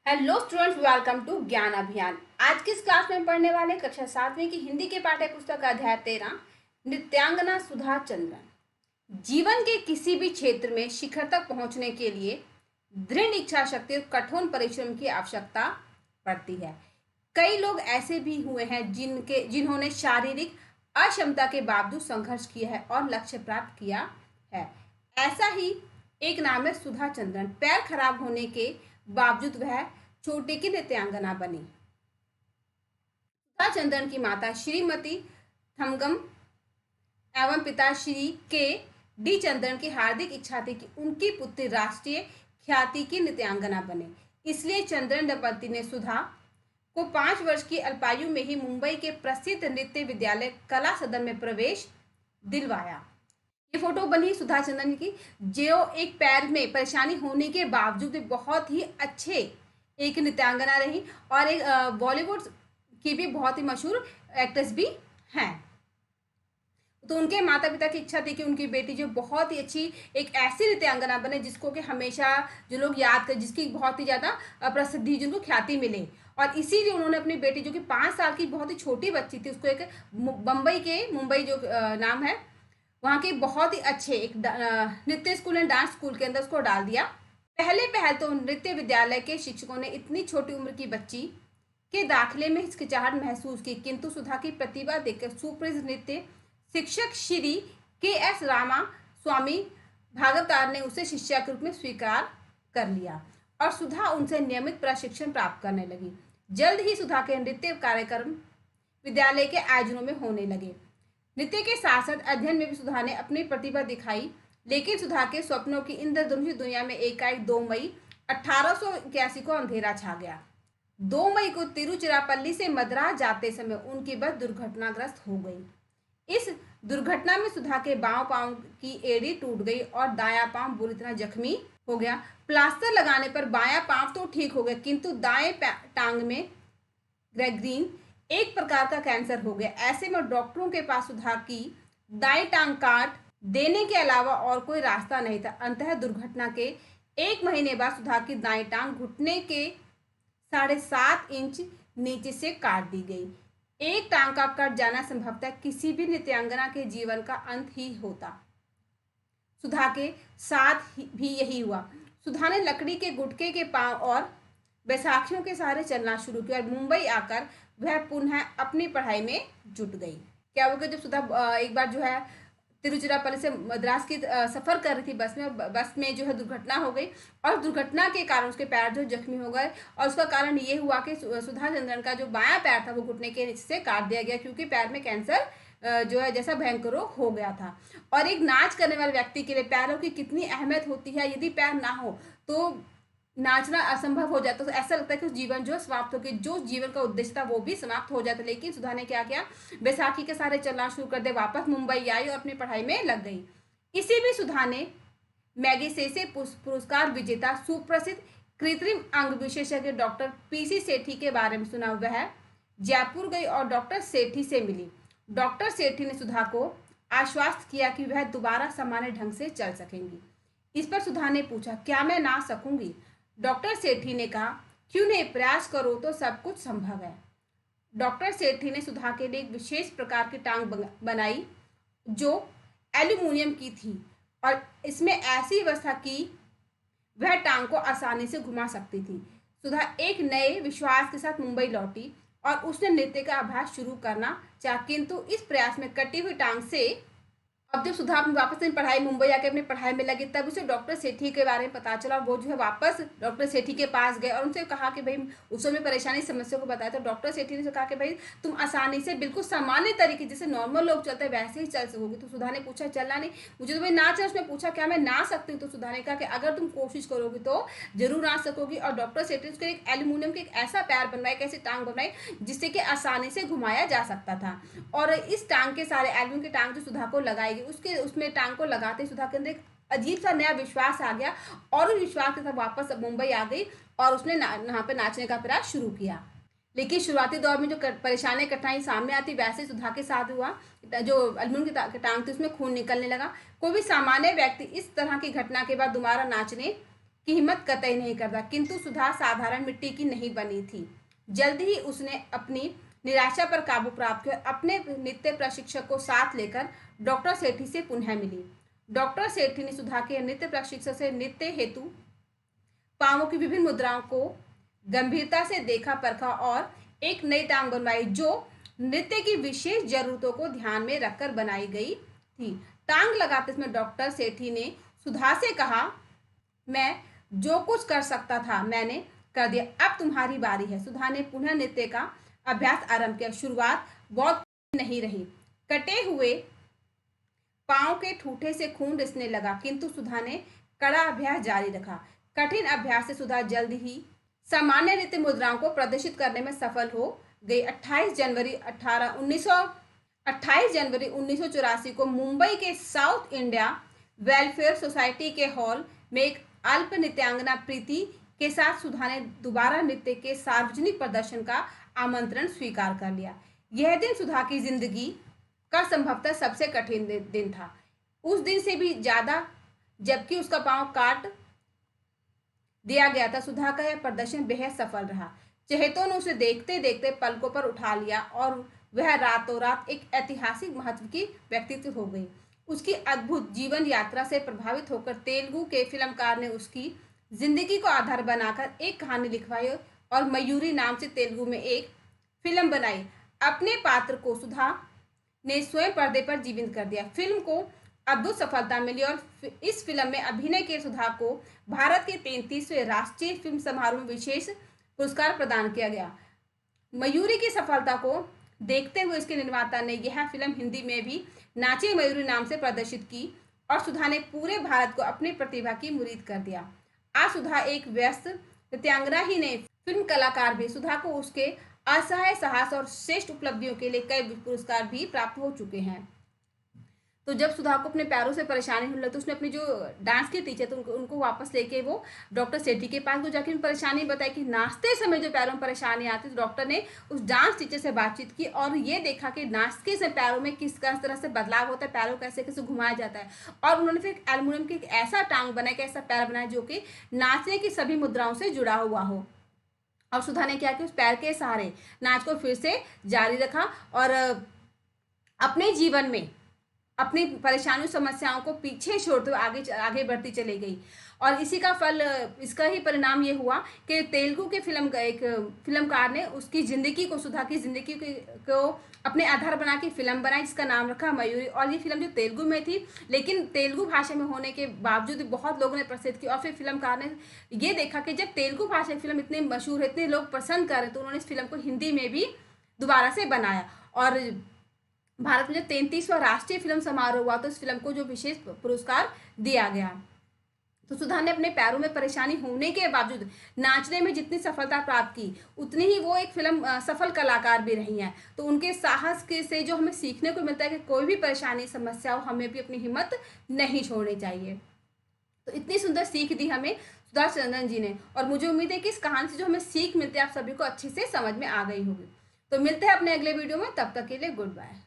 Hello students, welcome to ज्ञान अभियान। आज की इस क्लास में पढ़ने वाले कक्षा 7वीं की हिंदी के पाठ्य पुस्तक अध्याय 13 नृत्यांगना सुधा चंद्रन। जीवन के किसी भी क्षेत्र में शिखर तक पहुंचने के लिए दृढ़ इच्छा शक्ति और कठोर परिश्रम की आवश्यकता पड़ती है। कई लोग ऐसे भी हुए हैं जिन्होंने शारीरिक अक्षमता के बावजूद संघर्ष किया है और लक्ष्य प्राप्त किया है। ऐसा ही एक नाम है सुधा चंद्रन। पैर खराब होने के बावजूद वह छोटे की नृत्यांगना बनी। सुधा चंद्रन की माता श्रीमती थमगम एवं पिता श्री के डी चंद्रन की हार्दिक इच्छा थी कि उनकी पुत्री राष्ट्रीय ख्याति की नृत्यांगना बने। इसलिए चंद्रन दंपति ने सुधा को 5 वर्ष की अल्पायु में ही मुंबई के प्रसिद्ध नृत्य विद्यालय कला सदन में प्रवेश दिलवाया। ये फोटो बनी सुधा चंद्रन की, जो एक पैर में परेशानी होने के बावजूद बहुत ही अच्छे एक नृत्यांगना रही और एक बॉलीवुड की भी बहुत ही मशहूर एक्ट्रेस भी हैं। तो उनके माता पिता की इच्छा थी कि उनकी बेटी जो बहुत ही अच्छी एक ऐसी नृत्यांगना बने जिसको कि हमेशा जो लोग याद कर, जिसकी बहुत ही ज़्यादा प्रसिद्धि, जिनको ख्याति मिले। और इसीलिए उन्होंने अपनी बेटी जो कि 5 साल की बहुत ही छोटी बच्ची थी, उसको एक मुंबई जो नाम है वहाँ के बहुत ही अच्छे एक नृत्य स्कूल एंड डांस स्कूल के अंदर उसको डाल दिया। पहल तो नृत्य विद्यालय के शिक्षकों ने इतनी छोटी उम्र की बच्ची के दाखिले में हिचकिचाहट महसूस की, किंतु सुधा की प्रतिभा देखकर सुप्रसिद्ध नृत्य शिक्षक श्री के.एस. रामा स्वामी भागवतार ने उसे शिष्या के रूप में स्वीकार कर लिया और सुधा उनसे नियमित प्रशिक्षण प्राप्त करने लगी। जल्द ही सुधा के नृत्य कार्यक्रम विद्यालय के आयोजनों में होने लगे। नृत्य के साथ साथ अध्ययन में भी सुधा ने अपनी प्रतिभा दिखाई, लेकिन सुधा के स्वप्नों की इंद्रधनुषी दुनिया में एकाएक 2 मई 1881 को अंधेरा छा गया। 2 मई को तिरुचिरापल्ली से मद्रास जाते समय उनकी बस दुर्घटनाग्रस्त हो गई। इस दुर्घटना में सुधा के बाएं पांव की एड़ी टूट गई और दायां पांव बुरी तरह जख्मी हो गया। प्लास्टर लगाने पर बायां पांव तो ठीक हो गया, किंतु दाएं टांग में गैंग्रीन एक प्रकार का कैंसर हो गया। ऐसे में डॉक्टरों के पास सुधा की दाएं टांग काट देने के अलावा और कोई रास्ता नहीं था। अंततः दुर्घटना के 1 महीने बाद सुधा की दाएं टांग घुटने के 7.5 इंच नीचे से काट दी गई। एक टांग का कट जाना संभवतः किसी भी नृत्यांगना के जीवन का अंत ही होता। सुधा के साथ भी यही हुआ। सुधा ने लकड़ी के गुटके के पांव और बैसाखियों के सहारे चलना शुरू किया और मुंबई आकर वह पुनः अपनी पढ़ाई में जुट गई। क्या हो गया, जब सुधा एक बार जो है तिरुचिरापल्ली से मद्रास की सफ़र कर रही थी बस में जो है दुर्घटना हो गई और दुर्घटना के कारण उसके पैर जो जख्मी हो गए और उसका कारण ये हुआ कि सुधा चंद्रन का जो बायां पैर था वो घुटने के नीचे से काट दिया गया, क्योंकि पैर में कैंसर जो है जैसा भयंकर रोग हो गया था। और एक नाच करने वाले व्यक्ति के लिए पैरों की कितनी अहमियत होती है, यदि पैर ना हो तो नाचना असंभव हो जाता। तो ऐसा लगता है कि जीवन जो समाप्त हो गया, जो जीवन का उद्देश्य था वो भी समाप्त हो जाता। लेकिन सुधा ने क्या किया, बैसाखी के सहारे चलना शुरू कर दे, वापस मुंबई आई और अपनी पढ़ाई में लग गई। इसी में सुधा ने मैगसेसे पुरस्कार विजेता सुप्रसिद्ध कृत्रिम अंग विशेषज्ञ डॉक्टर पीसी सेठी के बारे में सुना। वह जयपुर गई और डॉक्टर सेठी से मिली। डॉक्टर सेठी ने सुधा को आश्वस्त किया कि वह दोबारा सामान्य ढंग से चल सकेंगी। इस पर सुधा ने पूछा, क्या मैं नाच सकूंगी? डॉक्टर सेठी ने कहा, क्यों नहीं, प्रयास करो तो सब कुछ संभव है। डॉक्टर सेठी ने सुधा के लिए एक विशेष प्रकार की टांग बनाई जो एल्यूमिनियम की थी और इसमें ऐसी व्यवस्था की वह टांग को आसानी से घुमा सकती थी। सुधा एक नए विश्वास के साथ मुंबई लौटी और उसने नृत्य का अभ्यास शुरू करना चाहा, किंतु इस प्रयास में कटी हुई टांग से अब जब सुधा अपनी वापस अपनी पढ़ाई मुंबई आके अपनी पढ़ाई में लगी, तब उसे डॉक्टर सेठी के बारे में पता चला। वो जो है वापस डॉक्टर सेठी के पास गए और उनसे कहा कि भाई, उस समय परेशानी समस्या को बताया। तो डॉक्टर सेठी ने कहा कि भाई तुम आसानी से बिल्कुल सामान्य तरीके जैसे नॉर्मल लोग चलते हैं वैसे ही चल सकोगी। तो सुधा ने पूछा, चलना नहीं, मुझे तो भाई नाच है। उसने पूछा, क्या मैं नाच सकती हूँ? तो सुधा ने कहा कि अगर तुम कोशिश करोगी तो जरूर नाच सकोगी। और डॉक्टर सेठी ने उसको एक एल्यूमिनियम के एक ऐसा पैर बनवाया, एक ऐसी टांग बनवाई जिससे कि आसानी से घुमाया जा सकता था। और इस टांग के सारे एल्यूमिनियम की टांग जो सुधा को लगाई गई, उसमें टांग को लगाते सुधा के अंदर एक अजीब सा नया विश्वास आ गया और उस विश्वास के साथ वापस मुंबई आ गई और उसने यहाँ पे नाचने का प्रयास शुरू किया। लेकिन शुरुआती दौर में जो परेशानी कठिनाई सामने आती, वैसे सुधा के साथ हुआ। जो एल्यूमिनियम की टांग थी उसमें खून निकलने लगा। कोई भी सामान्य व्यक्ति इस तरह की घटना के बाद दोबारा नाचने की हिम्मत कतई नहीं करता, किंतु सुधा साधारण मिट्टी की नहीं बनी थी। जल्द ही उसने अपनी निराशा पर काबू प्राप्त किया और अपने नृत्य प्रशिक्षक को साथ लेकर डॉक्टर सेठी से पुनः मिली। डॉक्टर सेठी ने सुधा के नृत्य प्रशिक्षक से नृत्य हेतु पांवों की विभिन्न मुद्राओं को गंभीरता से देखा परखा और एक नई टांग बनवाई, जो नृत्य की विशेष जरूरतों को ध्यान में रखकर बनाई गई थी। टांग लगाते समय डॉक्टर सेठी ने सुधा से कहा, मैं जो कुछ कर सकता था मैंने कर दिया, अब तुम्हारी बारी है। सुधा ने पुनः नृत्य का अभ्यास आरंभ किया। शुरुआत बहुत नहीं रही, कटे हुए पांव के ठूठे से खून रिसने लगा, किंतु सुधा ने कड़ा अभ्यास जारी रखा। कठिन अभ्यास से सुधा जल्द ही सामान्य नृत्य मुद्राओं को प्रदर्शित करने में सफल हो गई। 28 जनवरी 1984 को मुंबई के साउथ इंडिया वेलफेयर सोसाइटी के हॉल में एक अल्प नृत्यांगना प्रीति के साथ सुधा ने दोबारा नृत्य के सार्वजनिक प्रदर्शन का आमंत्रण स्वीकार कर लिया। यह दिन सुधा की जिंदगी का संभवतः सबसे कठिन दिन था, उस दिन से भी ज्यादा, जबकि उसका पांव काट दिया गया था। सुधा का यह प्रदर्शन बेहद सफल रहा। चहेतों ने उसे देखते देखते पलकों पर उठा लिया और वह रातों रात एक ऐतिहासिक महत्व की व्यक्तित्व हो गई। उसकी अद्भुत जीवन यात्रा से प्रभावित होकर तेलुगु के फिल्मकार ने उसकी जिंदगी को आधार बनाकर एक कहानी लिखवाई और मयूरी नाम से तेलुगु में एक फिल्म बनाई। अपने पात्र को सुधा ने स्वयं पर्दे पर जीवित कर दिया। फिल्म को अद्भुत सफलता मिली और इस फिल्म में अभिनय के सुधा को भारत के 33वें राष्ट्रीय फिल्म समारोह में विशेष पुरस्कार प्रदान किया गया। मयूरी की सफलता को देखते हुए इसके निर्माता ने यह फिल्म हिंदी में भी नाचे मयूरी नाम से प्रदर्शित की और सुधा ने पूरे भारत को अपनी प्रतिभा की मुरीद कर दिया। आज सुधा एक व्यस्त नृत्यांगना ही नहीं, फिल्म कलाकार भी। सुधा को उसके असहाय साहस और श्रेष्ठ उपलब्धियों के लिए कई पुरस्कार भी प्राप्त हो चुके हैं। तो जब सुधा को अपने पैरों से परेशानी होने लगी तो उसने अपनी जो डांस की टीचर थे उनको वापस लेके वो डॉक्टर सेठी के पास वो जाके परेशानी बताई कि नाचते समय जो पैरों में परेशानी आती, तो डॉक्टर ने उस डांस टीचर से बातचीत की और ये देखा कि नाचते समय पैरों में किस तरह से बदलाव होता है, पैरों कैसे कैसे घुमाया जाता है। और उन्होंने फिर एल्युमिनियम की एक ऐसा टांग बनाया कि ऐसा पैर बनाया जो कि नाचने की सभी मुद्राओं से जुड़ा हुआ हो। और सुधा ने क्या कि उस पैर के सहारे नाच को फिर से जारी रखा और अपने जीवन में अपनी परेशानियों समस्याओं को पीछे छोड़ते हुए आगे आगे बढ़ती चली गई। और इसी का फल, इसका ही परिणाम ये हुआ कि तेलुगु के एक फिल्मकार ने उसकी ज़िंदगी को, सुधा की ज़िंदगी को अपने आधार बना के फिल्म बनाई जिसका नाम रखा मयूरी। और ये फिल्म जो तेलुगु में थी, लेकिन तेलुगु भाषा में होने के बावजूद बहुत लोगों ने प्रसिद्ध की। और फिर फिल्मकार ने ये देखा कि जब तेलुगु भाषा की फिल्म इतनी मशहूर है, इतने लोग पसंद कर रहे, तो उन्होंने इस फिल्म को हिंदी में भी दोबारा से बनाया। और भारत में जो 33वां राष्ट्रीय फिल्म समारोह हुआ तो इस फिल्म को जो विशेष पुरस्कार दिया गया। तो सुधा ने अपने पैरों में परेशानी होने के बावजूद नाचने में जितनी सफलता प्राप्त की, उतनी ही वो एक फिल्म सफल कलाकार भी रही हैं। तो उनके साहस के से जो हमें सीखने को मिलता है कि कोई भी परेशानी समस्या हो, हमें भी अपनी हिम्मत नहीं छोड़नी चाहिए। तो इतनी सुंदर सीख दी हमें सुधा चंद्रन जी ने, और मुझे उम्मीद है कि इस कहानी से जो हमें सीख मिलती है आप सभी को अच्छे से समझ में आ गई होगी। तो मिलते हैं अपने अगले वीडियो में, तब तक के लिए गुड बाय।